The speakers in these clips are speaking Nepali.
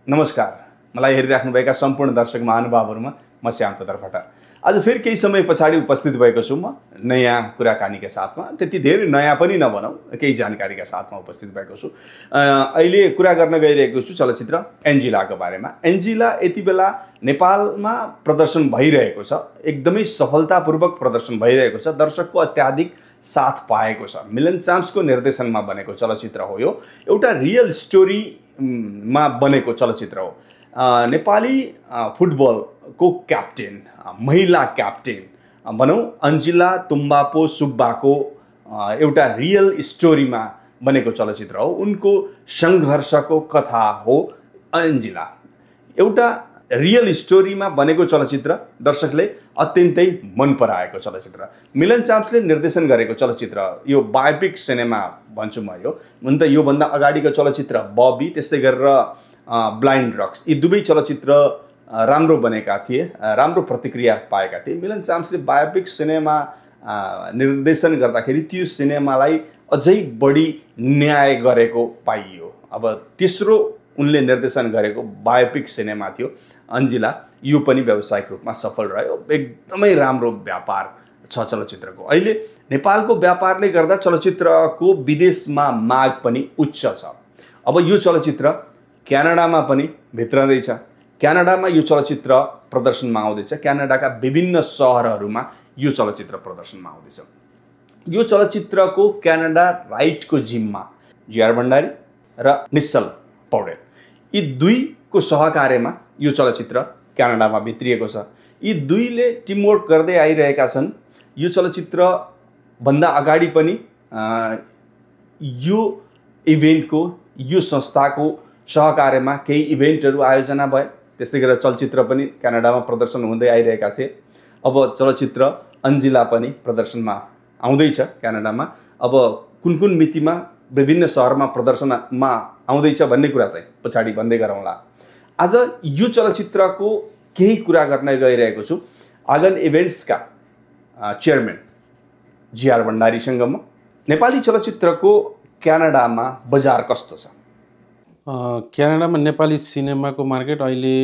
नमस्कार। मलाई हेरिराख्नुभएका सम्पूर्ण दर्शक महानुभावहरुमा म श्याम तदरबाट आज फेरि केही समय पछाडि उपस्थित भएको छु। म नयाँ कुराकानीका साथमा, त्यति धेरै नयाँ पनि नभनौं, केही जानकारीका साथमा उपस्थित भएको छु। अहिले कुरा गर्न गइरहेको छु चलचित्र एन्जिलाको बारेमा। एन्जिला यति बेला नेपालमा प्रदर्शन भइरहेको छ, एकदमै सफलतापूर्वक प्रदर्शन भइरहेको छ, दर्शकको अत्याधिक साथ पाएको छ। मिलन चाम्सको निर्देशनमा बनेको चलचित्र हो यो। एउटा रियल स्टोरी मा बनेको चलचित्र हो। नेपाली फुटबलको क्याप्टेन, महिला क्याप्टेन भनौं अन्जिला तुम्बापो सुब्बाको एउटा रियल स्टोरीमा बनेको चलचित्र हो। उनको संघर्षको कथा हो एन्जिला। एउटा रियल स्टोरीमा बनेको चलचित्र, दर्शकले अत्यन्तै मन पराएको चलचित्र। मिलन चाम्सले निर्देशन गरेको चलचित्र, यो बायोपिक सिनेमा भन्छु म। यो हुन त यो भन्दा अगाडिको चलचित्र बबी, त्यस्तै गरेर ब्लाइन्ड रक्स, यी दुवै चलचित्र राम्रो बनेका थिए, राम्रो प्रतिक्रिया पाएका थिए। मिलन चाम्सले बायोपिक सिनेमा निर्देशन गर्दाखेरि त्यो सिनेमालाई अझै बढी न्याय गरेको पाइयो। अब तेस्रो उनले निर्देशन गरेको बायोपिक सिनेमा थियो अन्जिला, यो पनि व्यावसायिक रूपमा सफल रह्यो। एकदमै राम्रो व्यापार छ चलचित्रको। अहिले नेपालको व्यापारले गर्दा चलचित्रको विदेशमा माग पनि उच्च छ। अब यो चलचित्र क्यानाडामा पनि भित्रँदैछ। क्यानाडामा यो चलचित्र प्रदर्शनमा आउँदैछ। क्यानाडाका विभिन्न शहरहरूमा यो चलचित्र प्रदर्शनमा आउँदैछ। यो चलचित्रको क्यानाडा राइटको जिम्मा जीआर भण्डारी र निश्चल पौडेल, यी दुईको सहकार्यमा यो चलचित्र क्यानाडामा भित्रिएको छ। यी दुईले टिमवर्क गर्दै आइरहेका छन्। यो चलचित्र भन्दा अगाडि पनि यो इभेन्टको, यो संस्थाको सहकार्यमा केही इभेन्टहरू आयोजना भए। त्यस्तै गरेर चलचित्र पनि क्यानाडामा प्रदर्शन हुँदै आइरहेका थिए। अब चलचित्र अन्जिला पनि प्रदर्शनमा आउँदैछ क्यानाडामा। अब कुन कुन मितिमा विभिन्न शहरमा प्रदर्शनमा आउँदैछ भन्ने कुरा चाहिँ पछाडि भन्दै गरौँला। आज यो चलचित्रको केही कुरा गर्न गइरहेको छु आगन इभेन्ट्सका चेयरम्यान जीआर भण्डारीसँग। म नेपाली चलचित्रको क्यानाडामा बजार कस्तो छ? क्यानाडामा नेपाली सिनेमाको मार्केट अहिले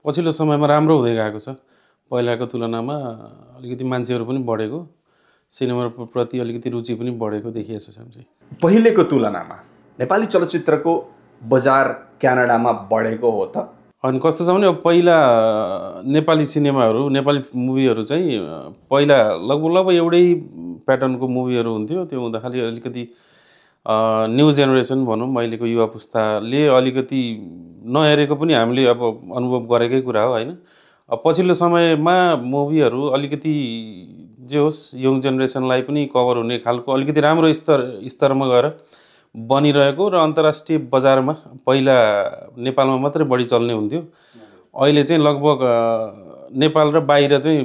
पछिल्लो समयमा राम्रो हुँदै गएको छ। पहिलाको तुलनामा अलिकति मान्छेहरू पनि बढेको, सिनेमाप्रति अलिकति रुचि पनि बढेको देखिएको छ। पहिलेको तुलनामा नेपाली चलचित्रको बजार क्यानाडामा बढेको हो त? अनि कस्तो छ भने अब पहिला नेपाली सिनेमाहरू, नेपाली मुभीहरू चाहिँ पहिला लगभग एउटै प्याटर्नको मुभीहरू हुन्थ्यो। त्यो हुँदाखेरि अलिकति न्यू जेनेरेसन भनौँ, अहिलेको युवा पुस्ताले अलिकति नहेरेको पनि हामीले अब अनुभव गरेकै कुरा हो हैन। अब पछिल्लो समयमा मुभीहरू अलिकति जे होस् यङ जेनेरेसनलाई पनि कभर हुने खालको अलिकति राम्रो स्तरमा गएर बनिरहेको र अन्तर्राष्ट्रिय बजारमा पहिला नेपालमा मात्रै बढी चल्ने हुन्थ्यो। अहिले चाहिँ लगभग नेपाल र बाहिर चाहिँ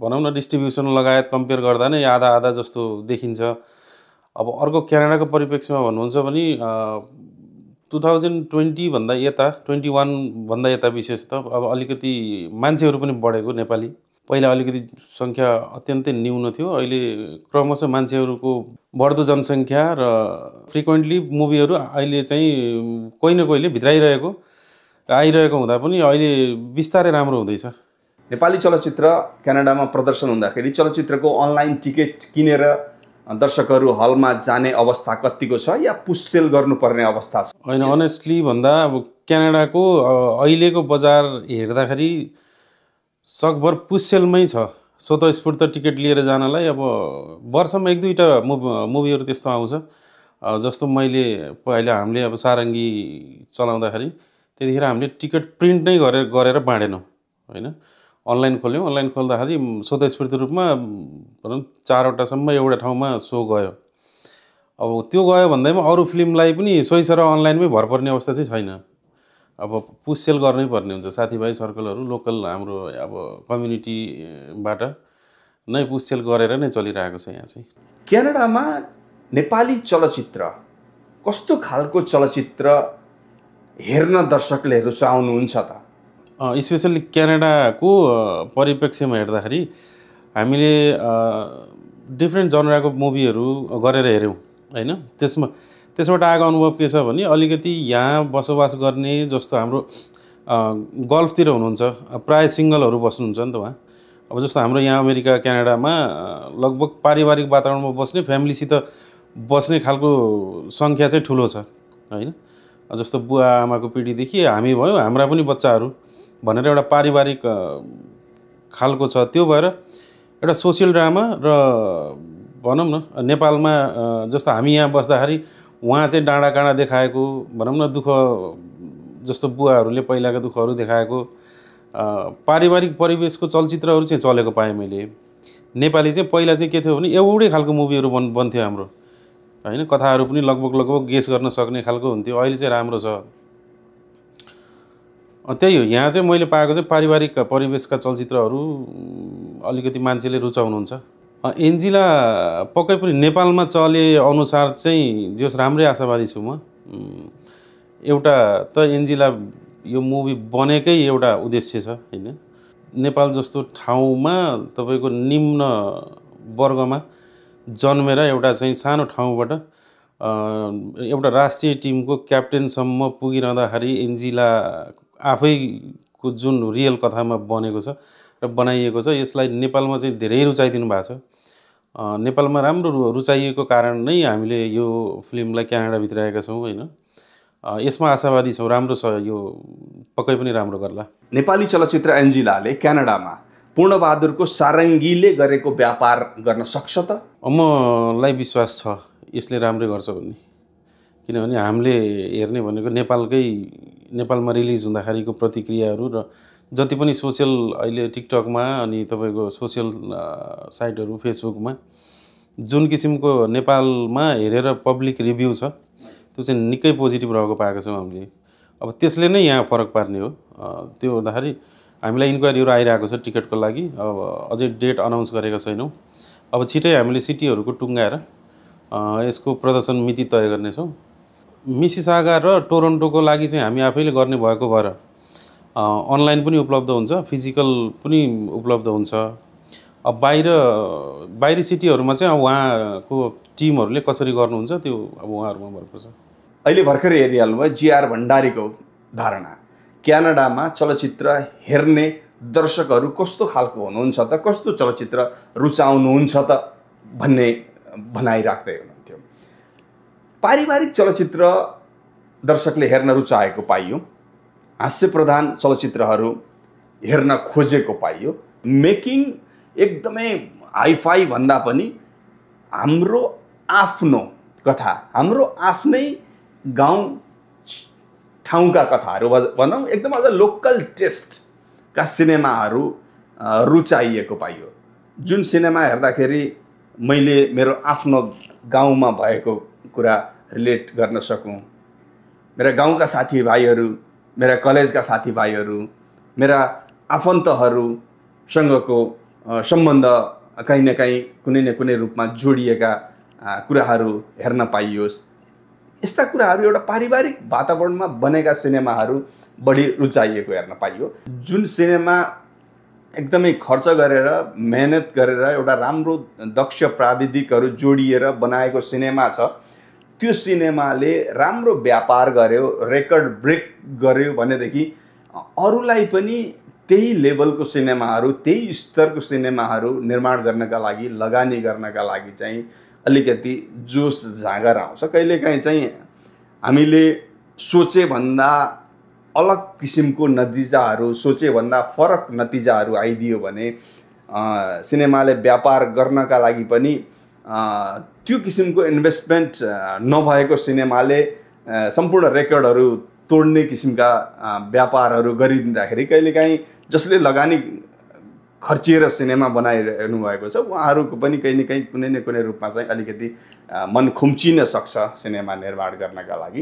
भनौँ न डिस्ट्रिब्युसन लगायत कम्पेयर गर्दा नै आधा आधा जस्तो देखिन्छ। अब अर्को क्यानाडाको परिप्रेक्ष्यमा भन्नुहुन्छ भने 2020 भन्दा यता 21 भन्दा यता विशेष त अब अलिकति मान्छेहरू पनि बढेको नेपाली। पहिला अलिकति सङ्ख्या अत्यन्तै न्यून थियो। अहिले क्रमशः मान्छेहरूको बढ्दो जनसङ्ख्या र फ्रिक्वेन्टली मुभीहरू अहिले चाहिँ कोही न कोहीले भित्राइरहेको र आइरहेको हुँदा पनि अहिले बिस्तारै राम्रो हुँदैछ। नेपाली चलचित्र क्यानाडामा प्रदर्शन हुँदाखेरि चलचित्रको अनलाइन टिकट किनेर दर्शकहरू हलमा जाने अवस्था कतिको छ या पुससेल गर्नुपर्ने अवस्था छ? होइन, अनेस्टली भन्दा अब क्यानाडाको अहिलेको बजार हेर्दाखेरि सकभर पुससेलमै छ। स्वतःस्फूर्त टिकट लिएर जानलाई अब वर्षमा एक दुईवटा मुभीहरू त्यस्तो आउँछ। जस्तो मैले पहिला हामीले अब सारङ्गी चलाउँदाखेरि त्यतिखेर हामीले टिकट प्रिन्ट नै गरेर बाँडेनौँ होइन, अनलाइन खोल्यौँ। अनलाइन खोल्दाखेरि स्वतःस्फूर्त रूपमा भनौँ 4वटासम्म एउटा ठाउँमा सो गयो। अब त्यो गयो भन्दैमा अरू फिल्मलाई पनि सोही सर अनलाइनमै भर पर्ने अवस्था चाहिँ छैन। अब पुससेल गर्नै पर्ने हुन्छ। साथीभाइ सर्कलहरू लोकल हाम्रो अब कम्युनिटीबाट नै पुससेल गरेर नै चलिरहेको छ यहाँ चाहिँ। क्यानाडामा नेपाली चलचित्र कस्तो खालको चलचित्र हेर्न दर्शकले रुचाउनुहुन्छ त? स्पेसल्ली क्यानाडाको परिप्रेक्ष्यमा हेर्दाखेरि हामीले डिफ्रेन्ट जनराको मुभीहरू गरेर हेऱ्यौँ होइन। त्यसबाट आएको अनुभव के छ भने अलिकति यहाँ बसोबास गर्ने जस्तो हाम्रो गल्फतिर हुनुहुन्छ प्रायः सिङ्गलहरू बस्नुहुन्छ नि त वहाँ। अब जस्तो हाम्रो यहाँ अमेरिका क्यानाडामा लगभग पारिवारिक वातावरणमा बस्ने फ्यामिलीसित बस्ने खालको सङ्ख्या चाहिँ ठुलो छ होइन। जस्तो बुवा आमाको पिँढीदेखि हामी भयो हाम्रा पनि बच्चाहरू भनेर एउटा पारिवारिक खालको छ। त्यो भएर एउटा सोसियल ड्रामा र भनौँ न नेपालमा जस्तो हामी यहाँ बस्दाखेरि उहाँ चाहिँ डाँडा काँडा देखाएको भनौँ न दुःख जस्तो बुवाहरूले पहिलाका दुःखहरू देखाएको पारिवारिक परिवेशको चलचित्रहरू चाहिँ चलेको पाएँ मैले। नेपाली चाहिँ पहिला चाहिँ के थियो भने एउटै खालको मुभीहरू बन्थ्यो हाम्रो होइन। कथाहरू पनि लगभग गेस गर्न सक्ने खालको हुन्थ्यो। अहिले चाहिँ राम्रो छ। त्यही हो यहाँ चाहिँ मैले पाएको चाहिँ पारिवारिक परिवेशका चलचित्रहरू अलिकति मान्छेले रुचाउनुहुन्छ। एन्जिला पक्कै पनि नेपालमा चले अनुसार चाहिँ जस राम्रै आशावादी छु म। एउटा त एन्जिला यो मुभी बनेकै एउटा उद्देश्य छ होइन। नेपाल जस्तो ठाउँमा तपाईँको निम्न वर्गमा जन्मेर एउटा चाहिँ सानो ठाउँबाट एउटा राष्ट्रिय टिमको क्याप्टेनसम्म पुगिरहँदाखेरि एन्जिला आफैको जुन रियल कथामा बनेको छ र बनाइएको छ यसलाई नेपालमा चाहिँ धेरै रुचाइदिनु भएको छ। नेपालमा राम्रो रुचाइएको कारण नै हामीले यो फिल्मलाई क्यानाडाभित्र ल्याएका छौँ होइन। यसमा आशावादी छौँ राम्रो छ यो पक्कै पनि राम्रो गर्ला। नेपाली चलचित्र एन्जिलाले क्यानाडामा पूर्णबहादुरको सारङ्गीले गरेको व्यापार गर्न सक्छ त? मलाई विश्वास छ यसले राम्रै गर्छ भन्ने। किनभने हामीले हेर्ने भनेको नेपालमा रिलिज हुँदाखेरिको प्रतिक्रियाहरू र जति पनि सोसियल अहिले टिकटकमा अनि तपाईँको सोसियल साइटहरू फेसबुकमा जुन किसिमको नेपालमा हेरेर पब्लिक रिभ्यू छ त्यो चाहिँ निकै पोजिटिभ रहेको पाएको छौँ हामीले। अब त्यसले नै यहाँ फरक पार्ने हो। त्यो हुँदाखेरि हामीलाई इन्क्वायरीहरू आइरहेको छ टिकटको लागि। अब अझै डेट अनाउन्स गरेका छैनौँ। अब छिटै हामीले सिटीहरूको टुङ्गाएर यसको प्रदर्शन मिति तय गर्नेछौँ। मिसिसागा र टोरन्टोको लागि चाहिँ हामी आफैले गर्ने भएको भएर अनलाइन पनि उपलब्ध हुन्छ, फिजिकल पनि उपलब्ध हुन्छ। अब बाहिरी सिटीहरूमा चाहिँ अब उहाँको टिमहरूले कसरी गर्नुहुन्छ त्यो अब उहाँहरूमा भर पर्छ। अहिले भर्खर हेरिहाल्नुभयो जीआर भण्डारीको धारणा क्यानाडामा चलचित्र हेर्ने दर्शकहरू कस्तो खालको हुनुहुन्छ त, कस्तो चलचित्र रुचाउनुहुन्छ त भन्ने भनाइराख्दै हुनुहुन्थ्यो। पारिवारिक चलचित्र दर्शकले हेर्न रुचाएको पाइयो, हास्य प्रधान चलचित्रहरू हेर्न खोजेको पाइयो। मेकिङ एकदमै हाइफाई भन्दा पनि हाम्रो आफ्नो कथा, हाम्रो आफ्नै गाउँ ठाउँका कथाहरू भनौँ एकदम अझ लोकल टेस्टका सिनेमाहरू रुचाइएको पाइयो। जुन सिनेमा हेर्दाखेरि मैले मेरो आफ्नो गाउँमा भएको कुरा रिलेट गर्न सकूँ, मेरा गाउँका साथीभाइहरू, मेरा कलेजका साथीभाइहरू, मेरा आफन्तहरूसँगको सम्बन्ध कहीँ न कहीँ कुनै न कुनै रूपमा जोडिएका कुराहरू हेर्न पाइयोस्। यस्ता कुराहरू एउटा पारिवारिक वातावरणमा बनेका सिनेमाहरू बढी रुचाइएको हेर्न पाइयो। जुन सिनेमा एकदमै खर्च गरेर मेहनत गरेर एउटा राम्रो दक्ष प्राविधिकहरू जोडिएर बनाएको सिनेमा छ, त्यो सिनेमाले राम्रो व्यापार गर्यो, रेकर्ड ब्रेक गर्यो भनेदेखि अरूलाई पनि त्यही लेभलको सिनेमाहरू, त्यही स्तरको सिनेमाहरू निर्माण गर्नका लागि, लगानी गर्नका लागि चाहिँ अलिकति जोस जाँगर आउँछ। कहिलेकाहीँ चाहिँ हामीले सोचेभन्दा अलग किसिमको नतिजाहरू, सोचेभन्दा फरक नतिजाहरू आइदियो भने सिनेमाले व्यापार गर्नका लागि पनि त्यो किसिमको इन्भेस्टमेन्ट नभएको सिनेमाले सम्पूर्ण रेकर्डहरू तोड्ने किसिमका व्यापारहरू गरिदिँदाखेरि कहिलेकाहीँ जसले लगानी खर्चिएर सिनेमा बनाइरहनु भएको छ उहाँहरूको पनि कहीँ न कहीँ कुनै न कुनै रूपमा चाहिँ अलिकति मन खुम्चिन सक्छ सिनेमा निर्माण गर्नका लागि।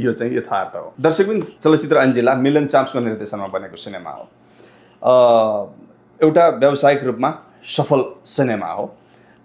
यो चाहिँ यथार्थ हो। दर्शकबिन चलचित्र एन्जिला मिलन चाम्सको निर्देशनमा बनेको सिनेमा हो। एउटा व्यावसायिक रूपमा सफल सिनेमा हो।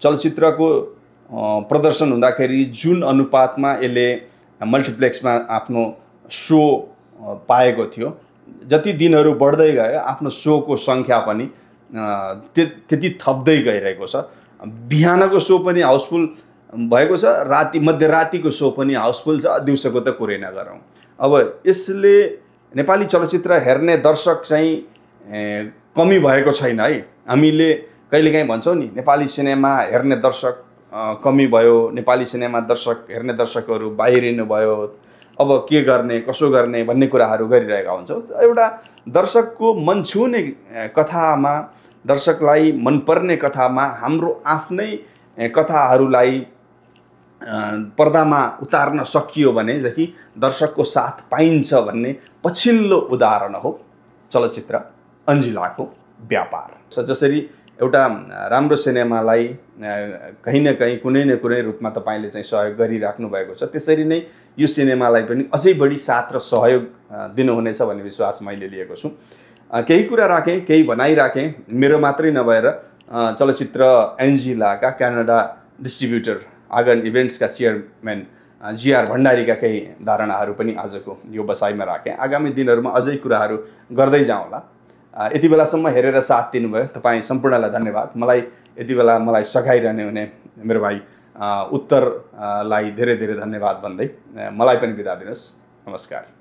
चलचित्रको प्रदर्शन हुँदाखेरि जुन अनुपातमा यसले मल्टिप्लेक्समा आफ्नो सो पाएको थियो, जति दिनहरू बढ्दै गयो आफ्नो सोको सङ्ख्या पनि त्यति थप्दै गइरहेको छ। बिहानको सो पनि हाउसफुल भएको छ। मध्यरातिको सो पनि हाउसफुल छ, दिउँसोको त कुरै नगरौँ। अब यसले नेपाली चलचित्र हेर्ने दर्शक चाहिँ कमी भएको छैन है। हामीले कहिलेकाहीँ भन्छौँ नि नेपाली सिनेमा हेर्ने दर्शक कमी भयो, नेपाली सिनेमा हेर्ने दर्शकहरू बाहिरिनु भयो, अब के गर्ने कसो गर्ने भन्ने कुराहरू गरिरहेका हुन्छौँ। एउटा दर्शकको मन छुने कथामा, दर्शकलाई मनपर्ने कथामा हाम्रो आफ्नै कथाहरूलाई पर्दामा उतार्न सकियो भनेदेखि दर्शकको साथ पाइन्छ भन्ने पछिल्लो उदाहरण हो चलचित्र अन्जिलाको व्यापार। जसरी एउटा राम्रो सिनेमालाई कहीँ न कहीँ कुनै न कुनै रूपमा तपाईँले चाहिँ सहयोग गरिराख्नु भएको छ, त्यसरी नै यो सिनेमालाई पनि अझै बढी साथ र सहयोग दिनुहुनेछ भन्ने विश्वास मैले लिएको छु। केही कुरा राखेँ, केही भनाइ राखेँ। मेरो मात्रै नभएर चलचित्र एन्जिलाका क्यानाडा डिस्ट्रिब्युटर आगन इभेन्ट्सका चेयरम्यान जीआर भण्डारीका केही धारणाहरू पनि आजको यो बसाइमा राखेँ। आगामी दिनहरूमा अझै कुराहरू गर्दै जाउँला। यति बेलासम्म हेरेर साथ दिनुभयो तपाईँ सम्पूर्णलाई धन्यवाद। यति बेला मलाई सघाइरहने हुने मेरो भाइ उत्तरलाई धेरै धेरै धन्यवाद भन्दै मलाई पनि बिदा दिनुहोस्। नमस्कार।